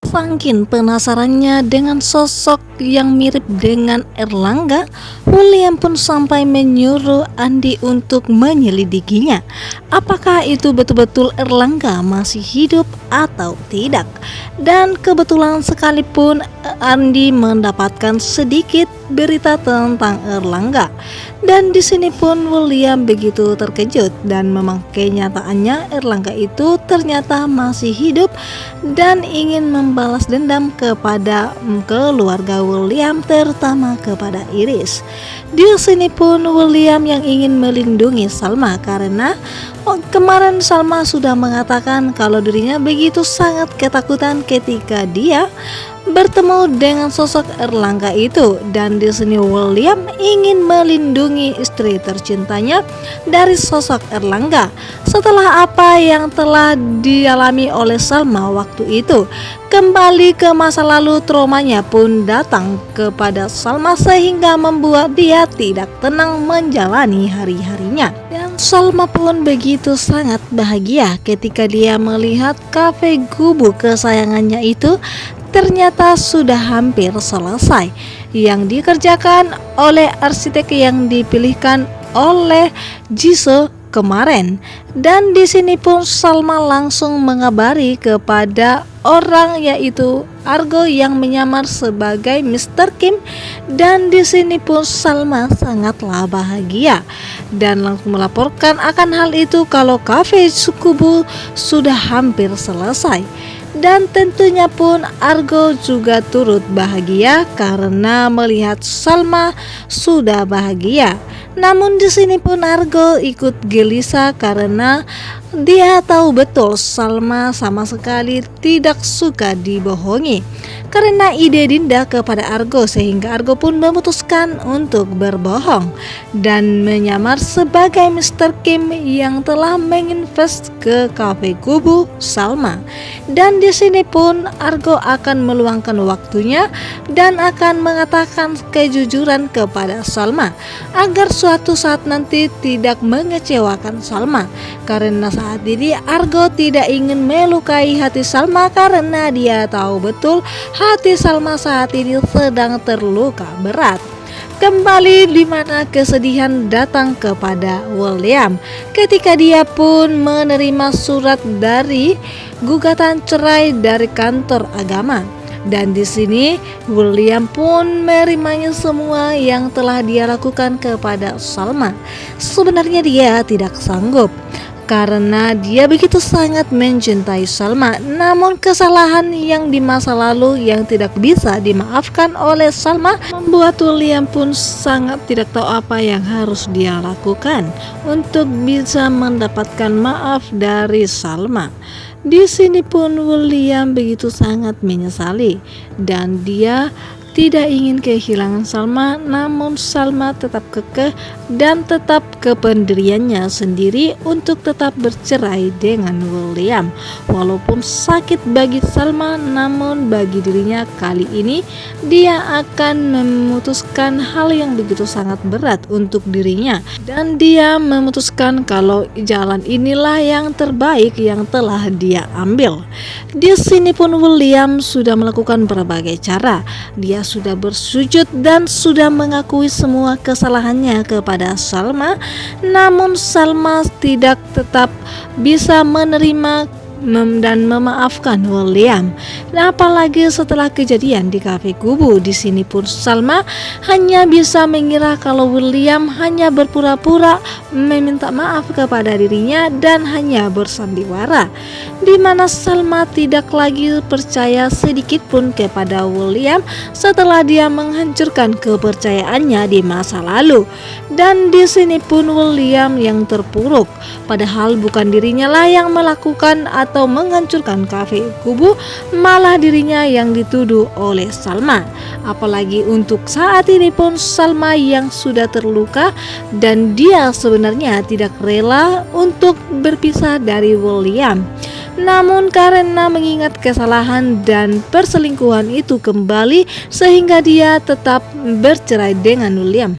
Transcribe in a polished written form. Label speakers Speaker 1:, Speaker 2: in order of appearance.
Speaker 1: Saking penasarannya dengan sosok yang mirip dengan Erlangga, William pun sampai menyuruh Andi untuk menyelidikinya. Apakah itu betul-betul Erlangga masih hidup atau tidak? Dan kebetulan sekalipun Andi mendapatkan sedikit berita tentang Erlangga. Dan di sini pun William begitu terkejut dan memang kenyataannya Erlangga itu ternyata masih hidup dan ingin membalas dendam kepada keluarga William, terutama kepada Iris. Di sini pun William yang ingin melindungi Salma karena kemarin Salma sudah mengatakan kalau dirinya begitu sangat ketakutan ketika dia bertemu dengan sosok Erlangga itu, dan di sini William ingin melindungi istri tercintanya dari sosok Erlangga setelah apa yang telah dialami oleh Salma waktu itu. Kembali ke masa lalu, traumanya pun datang kepada Salma sehingga membuat dia tidak tenang menjalani hari-harinya. Dan Salma pun begitu sangat bahagia ketika dia melihat kafe Gubu kesayangannya itu ternyata sudah hampir selesai, yang dikerjakan oleh arsitek yang dipilihkan oleh Jisoo kemarin. Dan di sini pun Salma langsung mengabari kepada orang yaitu Argo yang menyamar sebagai Mr. Kim, dan di sini pun Salma sangatlah bahagia dan langsung melaporkan akan hal itu kalau kafe Gubu sudah hampir selesai. Dan tentunya pun Argo juga turut bahagia karena melihat Salma sudah bahagia. Namun di sini pun Argo ikut gelisah karena dia tahu betul Salma sama sekali tidak suka dibohongi karena ide Dinda kepada Argo, sehingga Argo pun memutuskan untuk berbohong dan menyamar sebagai Mr. Kim yang telah menginvest ke kafe Gubu Salma. Dan di sini pun Argo akan meluangkan waktunya dan akan mengatakan kejujuran kepada Salma agar suatu saat nanti tidak mengecewakan Salma, karena saat ini Argo tidak ingin melukai hati Salma karena dia tahu betul hati Salma saat ini sedang terluka berat. Kembali di mana kesedihan datang kepada William ketika dia pun menerima surat dari gugatan cerai dari kantor agama. Dan di sini William pun menerimanya semua yang telah dia lakukan kepada Salma. Sebenarnya dia tidak sanggup karena dia begitu sangat mencintai Salma, namun kesalahan yang di masa lalu yang tidak bisa dimaafkan oleh Salma membuat William pun sangat tidak tahu apa yang harus dia lakukan untuk bisa mendapatkan maaf dari Salma. Di sini pun William begitu sangat menyesali dan dia tidak ingin kehilangan Salma, namun Salma tetap kekeh dan tetap kependiriannya sendiri untuk tetap bercerai dengan William. Walaupun sakit bagi Salma, namun bagi dirinya kali ini dia akan memutuskan hal yang begitu sangat berat untuk dirinya, dan dia memutuskan kalau jalan inilah yang terbaik yang telah dia ambil. Di sini pun William sudah melakukan berbagai cara. Dia sudah bersujud dan sudah mengakui semua kesalahannya kepada Salma, namun Salma tidak tetap bisa menerima dan memaafkan William. Nah, apalagi setelah kejadian di kafe Gubu, di sini pun Salma hanya bisa mengira kalau William hanya berpura-pura meminta maaf kepada dirinya dan hanya bersandiwara, di mana Salma tidak lagi percaya sedikit pun kepada William setelah dia menghancurkan kepercayaannya di masa lalu. Dan di sini pun William yang terpuruk, padahal bukan dirinya lah yang melakukan atau menghancurkan kafe Gubu, malah dirinya yang dituduh oleh Salma. Apalagi untuk saat ini pun Salma yang sudah terluka dan dia sebenarnya tidak rela untuk berpisah dari William. Namun karena mengingat kesalahan dan perselingkuhan itu kembali, sehingga dia tetap bercerai dengan William.